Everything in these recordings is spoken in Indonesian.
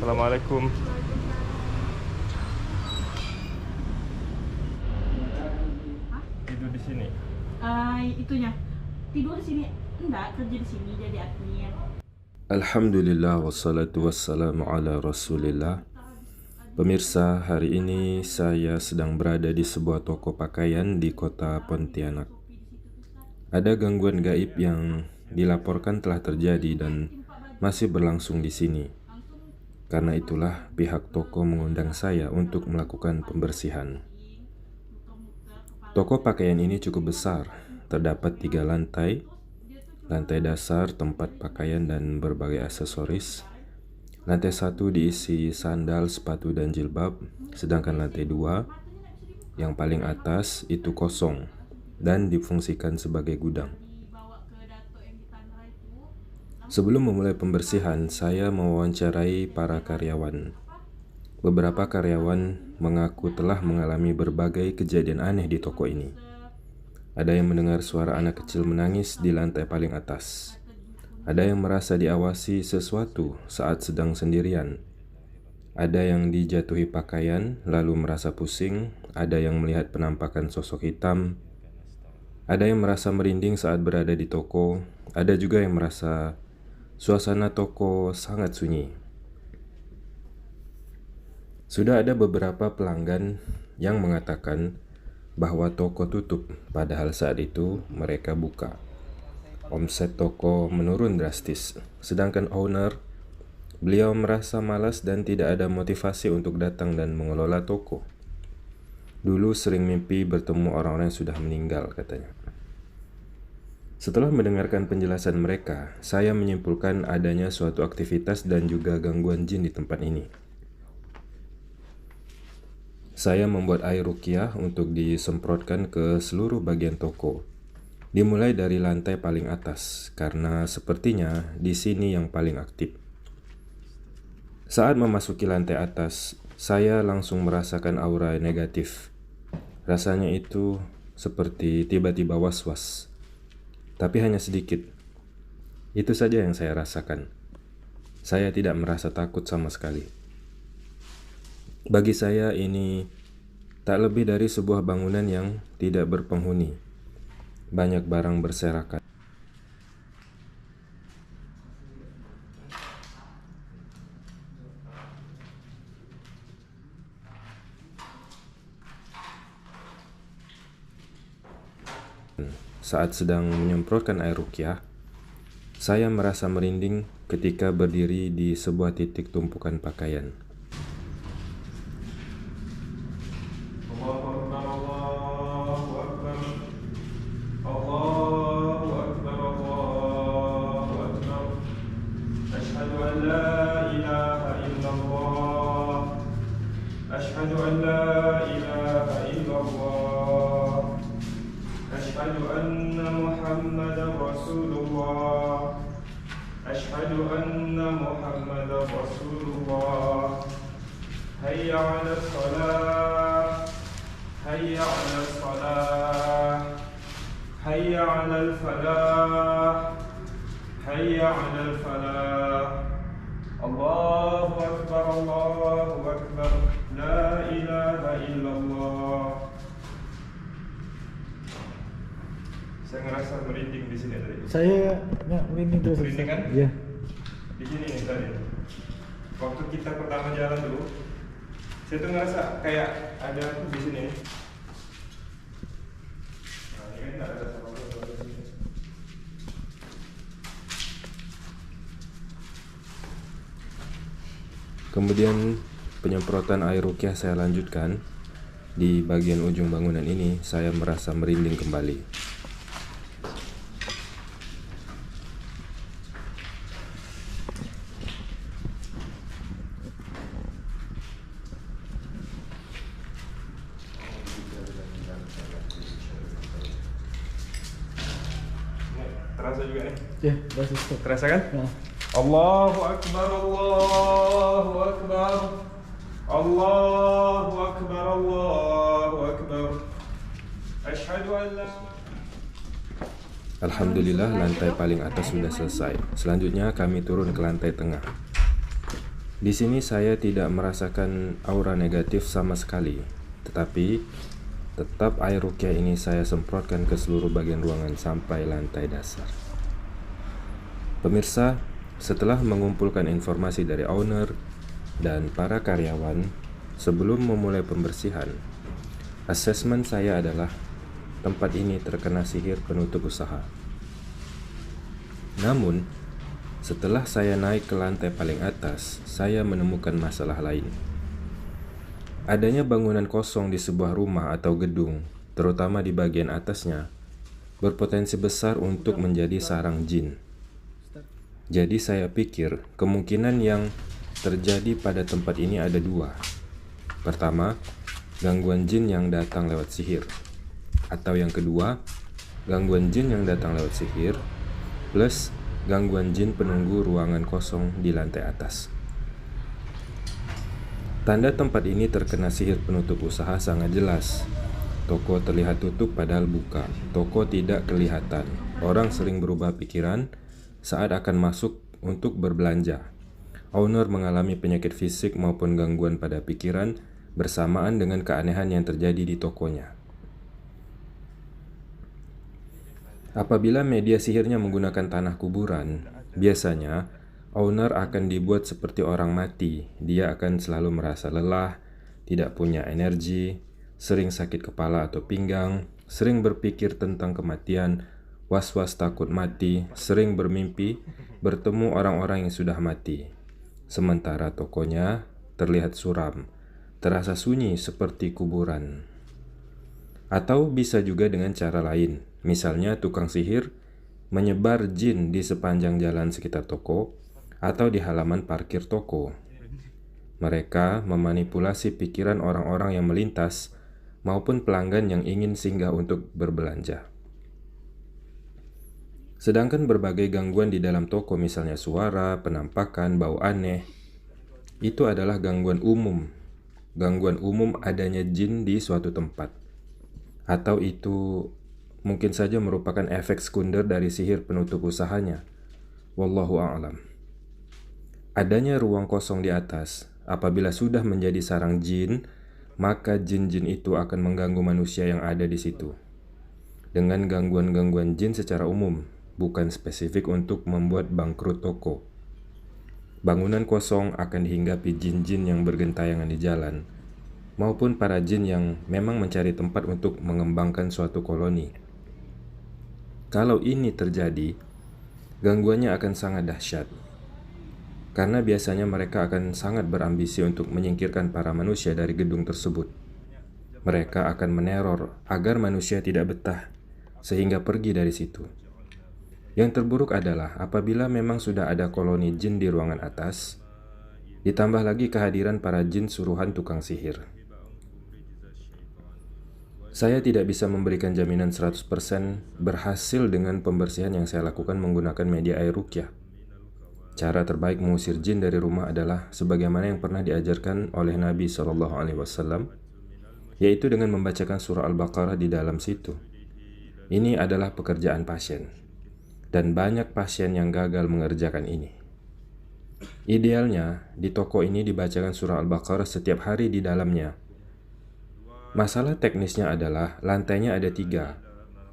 Assalamualaikum. Tidur di sini. Itunya tidur di sini enggak, kerja di sini jadi admin. Alhamdulillah wassalatu wassalamu ala rasulillah. Pemirsa, hari ini saya sedang berada di sebuah toko pakaian di kota Pontianak. Ada gangguan gaib yang dilaporkan telah terjadi dan masih berlangsung di sini. Karena itulah pihak toko mengundang saya untuk melakukan pembersihan. Toko pakaian ini cukup besar, terdapat 3 lantai. Lantai dasar tempat pakaian dan berbagai aksesoris. Lantai 1 diisi sandal, sepatu, dan jilbab. Sedangkan lantai 2 yang paling atas itu kosong dan difungsikan sebagai gudang. Sebelum memulai pembersihan, saya mewawancarai para karyawan. Beberapa karyawan mengaku telah mengalami berbagai kejadian aneh di toko ini. Ada yang mendengar suara anak kecil menangis di lantai paling atas. Ada yang merasa diawasi sesuatu saat sedang sendirian. Ada yang dijatuhi pakaian lalu merasa pusing. Ada yang melihat penampakan sosok hitam. Ada yang merasa merinding saat berada di toko. Ada juga yang merasa suasana toko sangat sunyi. Sudah ada beberapa pelanggan yang mengatakan bahwa toko tutup, padahal saat itu mereka buka. Omset toko menurun drastis, sedangkan owner, beliau merasa malas dan tidak ada motivasi untuk datang dan mengelola toko. Dulu sering mimpi bertemu orang-orang yang sudah meninggal, katanya. Setelah mendengarkan penjelasan mereka, saya menyimpulkan adanya suatu aktivitas dan juga gangguan jin di tempat ini. Saya membuat air ruqyah untuk disemprotkan ke seluruh bagian toko. Dimulai dari lantai paling atas, karena sepertinya di sini yang paling aktif. Saat memasuki lantai atas, saya langsung merasakan aura negatif. Rasanya itu seperti tiba-tiba was-was, tapi hanya sedikit. Itu saja yang saya rasakan. Saya tidak merasa takut sama sekali. Bagi saya ini tak lebih dari sebuah bangunan yang tidak berpenghuni. Banyak barang berserakan. Saat sedang menyemprotkan air ruqyah, saya merasa merinding ketika berdiri di sebuah titik tumpukan pakaian. أشهد أن لا إله إلا الله أشهد أن محمدا رسول الله أشهد أن محمدا رسول الله حي على الصلاة حي على الصلاة حي على الفلاح حي على الفلاح الله أكبر الله أكبر لا إله إلا الله. Saya ngerasa merinding di sini tadi. Saya nggak merinding terus. Merinding kan? Iya. Di sini nih tadi. Waktu kita pertama jalan dulu, saya tuh ngerasa kayak ada di sini. Nah, ini kan nggak ada apa-apa di sini. Kemudian penyemprotan air ruqyah saya lanjutkan. Di bagian ujung bangunan ini saya merasa merinding kembali. Terasa juga nih? Ya, bahasa stop. Terasa kan? Nah. Allahu Akbar, Allahu Akbar, Allahu Akbar, Allahu Akbar. Asyhadu an la. Alhamdulillah lantai paling atas sudah selesai. Selanjutnya kami turun ke lantai tengah. Di sini saya tidak merasakan aura negatif sama sekali, tetapi tetap air ruqyah ini saya semprotkan ke seluruh bagian ruangan sampai lantai dasar. Pemirsa, setelah mengumpulkan informasi dari owner dan para karyawan sebelum memulai pembersihan, asesmen saya adalah tempat ini terkena sihir penutup usaha. Namun, setelah saya naik ke lantai paling atas, saya menemukan masalah lain. Adanya bangunan kosong di sebuah rumah atau gedung, terutama di bagian atasnya, berpotensi besar untuk menjadi sarang jin. Jadi saya pikir kemungkinan yang terjadi pada tempat ini ada dua. Pertama, gangguan jin yang datang lewat sihir. Atau yang kedua, gangguan jin yang datang lewat sihir plus gangguan jin penunggu ruangan kosong di lantai atas. Tanda tempat ini terkena sihir penutup usaha sangat jelas. Toko terlihat tutup padahal buka. Toko tidak kelihatan. Orang sering berubah pikiran saat akan masuk untuk berbelanja. Owner mengalami penyakit fisik maupun gangguan pada pikiran bersamaan dengan keanehan yang terjadi di tokonya. Apabila media sihirnya menggunakan tanah kuburan, biasanya owner akan dibuat seperti orang mati. Dia akan selalu merasa lelah, tidak punya energi, sering sakit kepala atau pinggang, sering berpikir tentang kematian, was-was takut mati, sering bermimpi bertemu orang-orang yang sudah mati. Sementara tokonya terlihat suram, terasa sunyi seperti kuburan. Atau bisa juga dengan cara lain, misalnya tukang sihir menyebar jin di sepanjang jalan sekitar toko atau di halaman parkir toko. Mereka memanipulasi pikiran orang-orang yang melintas maupun pelanggan yang ingin singgah untuk berbelanja. Sedangkan berbagai gangguan di dalam toko, misalnya suara, penampakan, bau aneh, itu adalah gangguan umum. Gangguan umum adanya jin di suatu tempat. Atau itu mungkin saja merupakan efek sekunder dari sihir penutup usahanya. Wallahu a'lam. Adanya ruang kosong di atas, apabila sudah menjadi sarang jin, maka jin-jin itu akan mengganggu manusia yang ada di situ. Dengan gangguan-gangguan jin secara umum, bukan spesifik untuk membuat bangkrut toko. Bangunan kosong akan dihinggapi jin-jin yang bergentayangan di jalan, maupun para jin yang memang mencari tempat untuk mengembangkan suatu koloni. Kalau ini terjadi, gangguannya akan sangat dahsyat. Karena biasanya mereka akan sangat berambisi untuk menyingkirkan para manusia dari gedung tersebut. Mereka akan meneror agar manusia tidak betah, sehingga pergi dari situ. Yang terburuk adalah apabila memang sudah ada koloni jin di ruangan atas, ditambah lagi kehadiran para jin suruhan tukang sihir. Saya tidak bisa memberikan jaminan 100% berhasil dengan pembersihan yang saya lakukan menggunakan media air ruqyah. Cara terbaik mengusir jin dari rumah adalah sebagaimana yang pernah diajarkan oleh Nabi SAW, yaitu dengan membacakan surah Al-Baqarah di dalam situ. Ini adalah pekerjaan pasien, dan banyak pasien yang gagal mengerjakan ini. Idealnya, di toko ini dibacakan surah Al-Baqarah setiap hari di dalamnya. Masalah teknisnya adalah lantainya ada 3.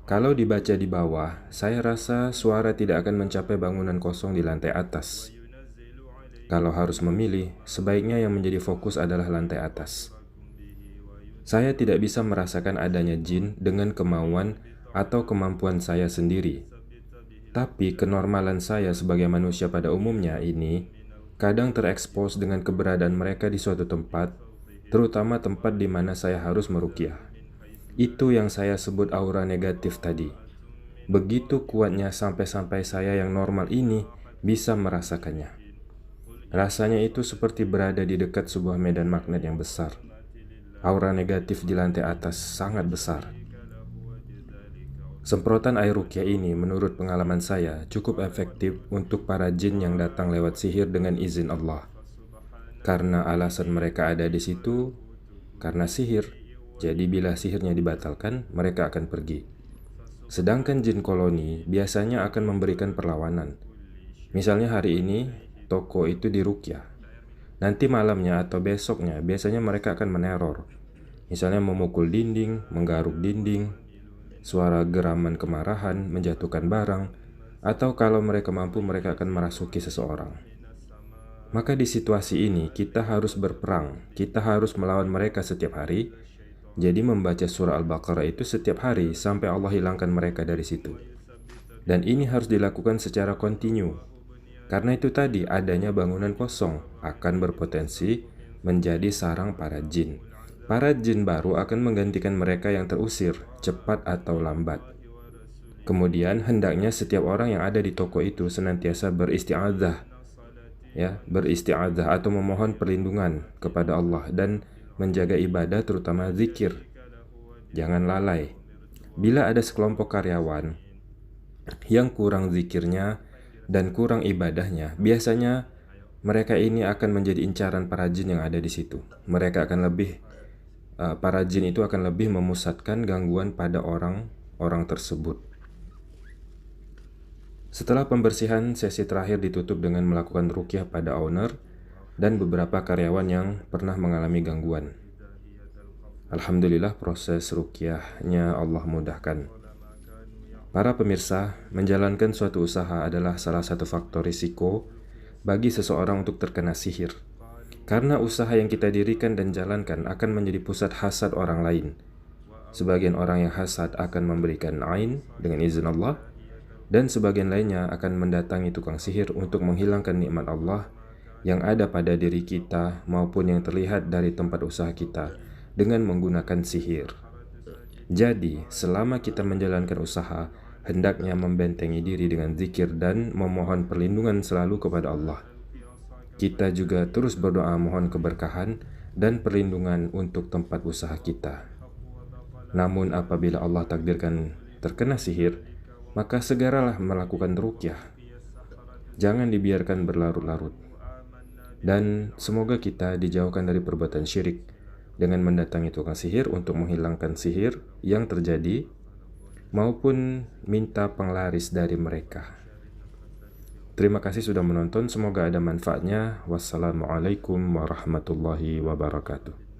Kalau dibaca di bawah, saya rasa suara tidak akan mencapai bangunan kosong di lantai atas. Kalau harus memilih, sebaiknya yang menjadi fokus adalah lantai atas. Saya tidak bisa merasakan adanya jin dengan kemauan atau kemampuan saya sendiri. Tapi kenormalan saya sebagai manusia pada umumnya ini kadang terekspos dengan keberadaan mereka di suatu tempat, terutama tempat di mana saya harus meruqyah. Itu yang saya sebut aura negatif tadi. Begitu kuatnya sampai-sampai saya yang normal ini bisa merasakannya. Rasanya itu seperti berada di dekat sebuah medan magnet yang besar. Aura negatif di lantai atas sangat besar. Semprotan air ruqyah ini menurut pengalaman saya cukup efektif untuk para jin yang datang lewat sihir dengan izin Allah. Karena alasan mereka ada di situ karena sihir. Jadi bila sihirnya dibatalkan, mereka akan pergi. Sedangkan jin koloni biasanya akan memberikan perlawanan. Misalnya hari ini, toko itu diruqyah. Nanti malamnya atau besoknya biasanya mereka akan meneror. Misalnya memukul dinding, menggaruk dinding, suara geraman kemarahan, menjatuhkan barang, atau kalau mereka mampu mereka akan merasuki seseorang. Maka di situasi ini kita harus berperang, kita harus melawan mereka setiap hari. Jadi membaca surah Al-Baqarah itu setiap hari sampai Allah hilangkan mereka dari situ. Dan ini harus dilakukan secara kontinu. Karena itu tadi adanya bangunan kosong akan berpotensi menjadi sarang para jin. Para jin baru akan menggantikan mereka yang terusir, cepat atau lambat. Kemudian hendaknya setiap orang yang ada di toko itu senantiasa beristi'adzah, ya, beristi'adzah atau memohon perlindungan kepada Allah dan menjaga ibadah terutama zikir. Jangan lalai. Bila ada sekelompok karyawan yang kurang zikirnya dan kurang ibadahnya, biasanya mereka ini akan menjadi incaran para jin yang ada di situ. Mereka akan para jin itu akan lebih memusatkan gangguan pada orang-orang tersebut. Setelah pembersihan, sesi terakhir ditutup dengan melakukan ruqyah pada owner dan beberapa karyawan yang pernah mengalami gangguan. Alhamdulillah proses ruqyahnya Allah mudahkan. Para pemirsa, menjalankan suatu usaha adalah salah satu faktor risiko bagi seseorang untuk terkena sihir. Karena usaha yang kita dirikan dan jalankan akan menjadi pusat hasad orang lain. Sebagian orang yang hasad akan memberikan ain dengan izin Allah, dan sebagian lainnya akan mendatangi tukang sihir untuk menghilangkan nikmat Allah yang ada pada diri kita maupun yang terlihat dari tempat usaha kita dengan menggunakan sihir. Jadi, selama kita menjalankan usaha, hendaknya membentengi diri dengan zikir dan memohon perlindungan selalu kepada Allah. Kita juga terus berdoa mohon keberkahan dan perlindungan untuk tempat usaha kita. Namun apabila Allah takdirkan terkena sihir, maka segeralah melakukan ruqyah. Jangan dibiarkan berlarut-larut. Dan semoga kita dijauhkan dari perbuatan syirik dengan mendatangi tukang sihir untuk menghilangkan sihir yang terjadi maupun minta penglaris dari mereka. Terima kasih sudah menonton, semoga ada manfaatnya. Wassalamualaikum warahmatullahi wabarakatuh.